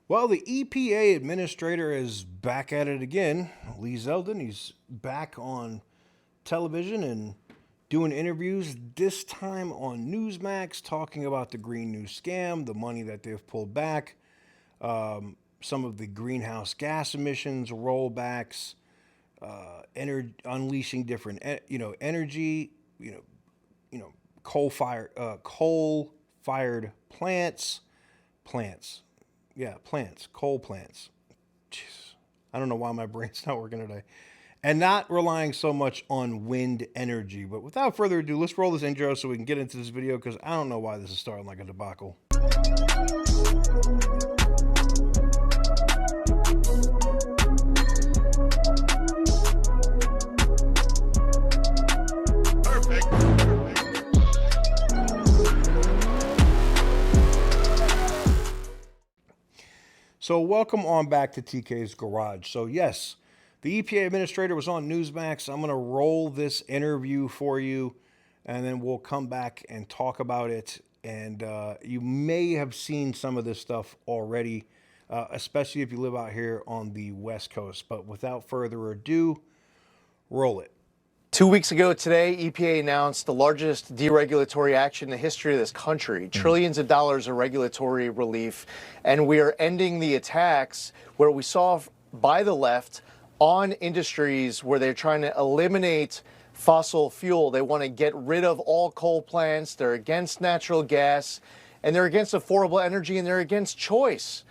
Well, the EPA Administrator is back at it again. Lee Zeldin, he's back on television and doing interviews, this time on Newsmax, talking about the Green New Scam, the money that they've pulled back, some of the greenhouse gas emissions rollbacks, unleashing different, energy, coal-fired coal plants. Jeez. I don't know why my brain's not working today. And not relying so much on wind energy. But without further ado, let's roll this intro so we can get into this video, because I don't know why this is starting like a debacle. So welcome on back to TK's Garage. So yes, the EPA Administrator was on Newsmax. I'm going to roll this interview for you, and then we'll come back and talk about it. And you may have seen some of this stuff already, especially if you live out here on the West Coast. But without further ado, roll it. 2 weeks ago today, EPA announced the largest deregulatory action in the history of this country, trillions of dollars of regulatory relief, and we are ending the attacks where we saw by the left on industries where they're trying to eliminate fossil fuel. They want to get rid of all coal plants, they're against natural gas, and they're against affordable energy, and they're against choice.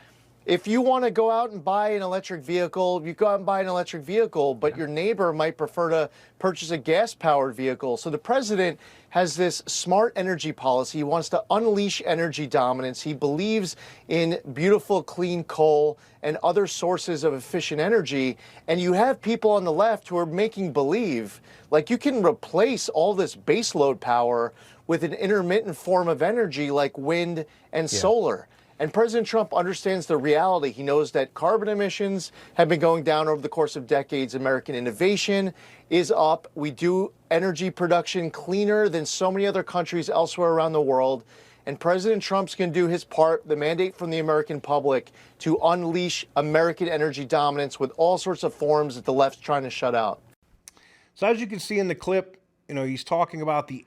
If you want to go out and buy an electric vehicle, you go out and buy an electric vehicle, but your neighbor might prefer to purchase a gas-powered vehicle. So the president has this smart energy policy. He wants to unleash energy dominance. He believes in beautiful, clean coal and other sources of efficient energy. And you have people on the left who are making believe, like you can replace all this baseload power with an intermittent form of energy like wind and solar. And President Trump understands the reality. He knows that carbon emissions have been going down over the course of decades. American innovation is up. We do energy production cleaner than so many other countries elsewhere around the world. And President Trump's going to do his part, the mandate from the American public, to unleash American energy dominance with all sorts of forms that the left's trying to shut out. So as you can see in the clip, he's talking about the,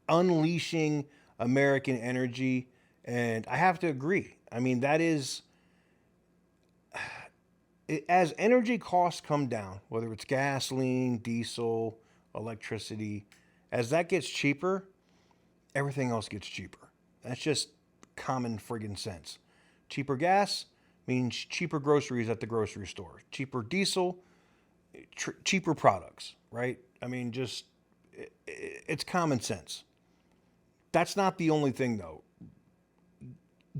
unleashing American energy. And I have to agree. I mean, that is, as energy costs come down, whether it's gasoline, diesel, electricity, as that gets cheaper, everything else gets cheaper. That's just common friggin' sense. Cheaper gas means cheaper groceries at the grocery store. Cheaper diesel, cheaper products, right? I mean, just, it's common sense. That's not the only thing, though.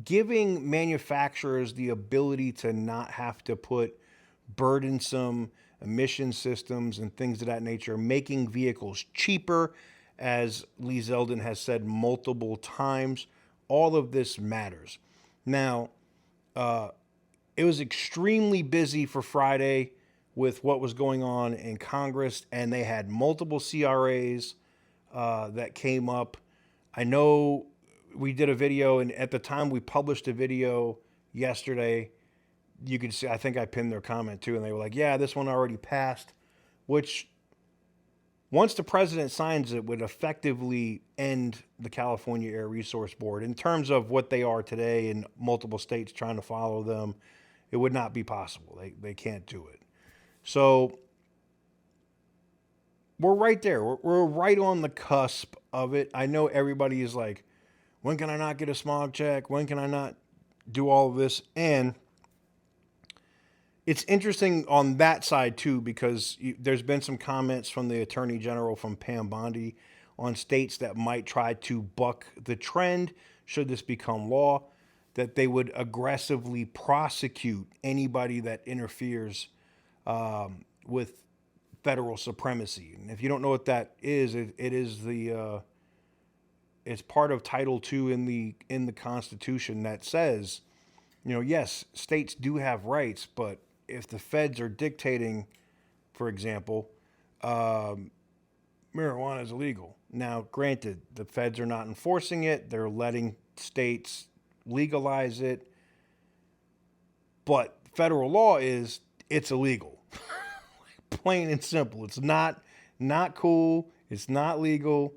Giving manufacturers the ability to not have to put burdensome emission systems and things of that nature, making vehicles cheaper, as Lee Zeldin has said multiple times, all of this matters. Now, it was extremely busy for Friday with what was going on in Congress, and they had multiple CRAs that came up. I know we did a video, and at the time we published a video yesterday, you could see, I think I pinned their comment too, and they were like, yeah, this one already passed, which once the president signs it would effectively end the California Air Resource Board. In terms of what they are today in multiple states trying to follow them, it would not be possible. They can't do it. So we're right there. We're right on the cusp of it. I know everybody is like, when can I not get a smog check? When can I not do all of this? And it's interesting on that side, too, because there's been some comments from the Attorney General, from Pam Bondi, on states that might try to buck the trend, should this become law, that they would aggressively prosecute anybody that interferes with federal supremacy. And if you don't know what that is, it is the... it's part of Title II in the Constitution that says, yes, states do have rights, but if the feds are dictating, for example, marijuana is illegal. Now, granted, the feds are not enforcing it. They're letting states legalize it. But federal law is it's illegal. Plain and simple. It's not cool. It's not legal.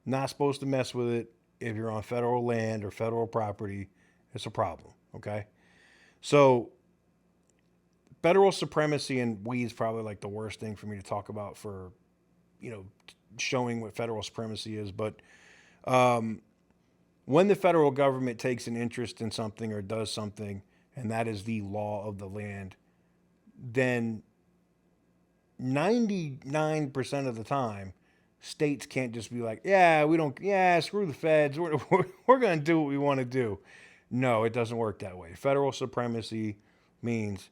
Not supposed to mess with it. If you're on federal land or federal property, it's a problem. Okay. So federal supremacy, and weed is probably like the worst thing for me to talk about for, showing what federal supremacy is. But when the federal government takes an interest in something or does something, and that is the law of the land, then 99% of the time, states can't just be like, screw the feds. We're going to do what we want to do. No, it doesn't work that way. Federal supremacy means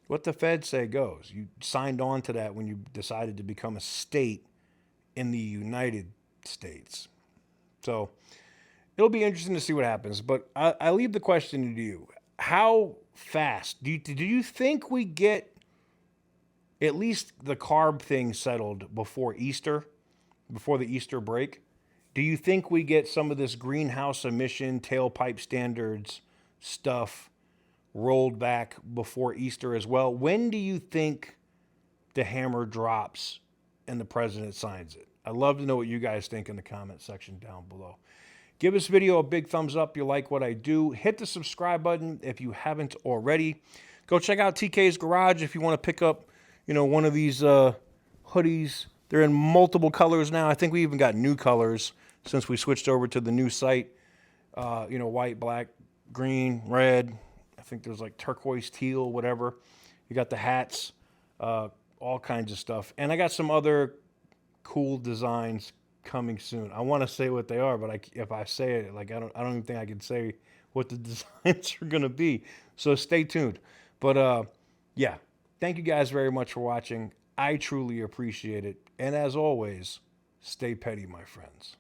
what the feds say goes. You signed on to that when you decided to become a state in the United States. So it'll be interesting to see what happens. But I leave the question to you. How fast do you think we get at least the CARB thing settled before Easter, before the Easter break? Do you think we get some of this greenhouse emission tailpipe standards stuff rolled back before Easter as well? When do you think the hammer drops and the president signs it? I'd love to know what you guys think in the comment section down below. Give this video a big thumbs up if you like what I do. Hit the subscribe button if you haven't already. Go check out TK's Garage if you want to pick up, one of these hoodies. They're in multiple colors now. I think we even got new colors since we switched over to the new site. White, black, green, red. I think there's like turquoise, teal, whatever. You got the hats, all kinds of stuff. And I got some other cool designs coming soon. I want to say what they are, but if I say it, I don't even think I can say what the designs are going to be. So stay tuned. But thank you guys very much for watching. I truly appreciate it. And as always, stay petty, my friends.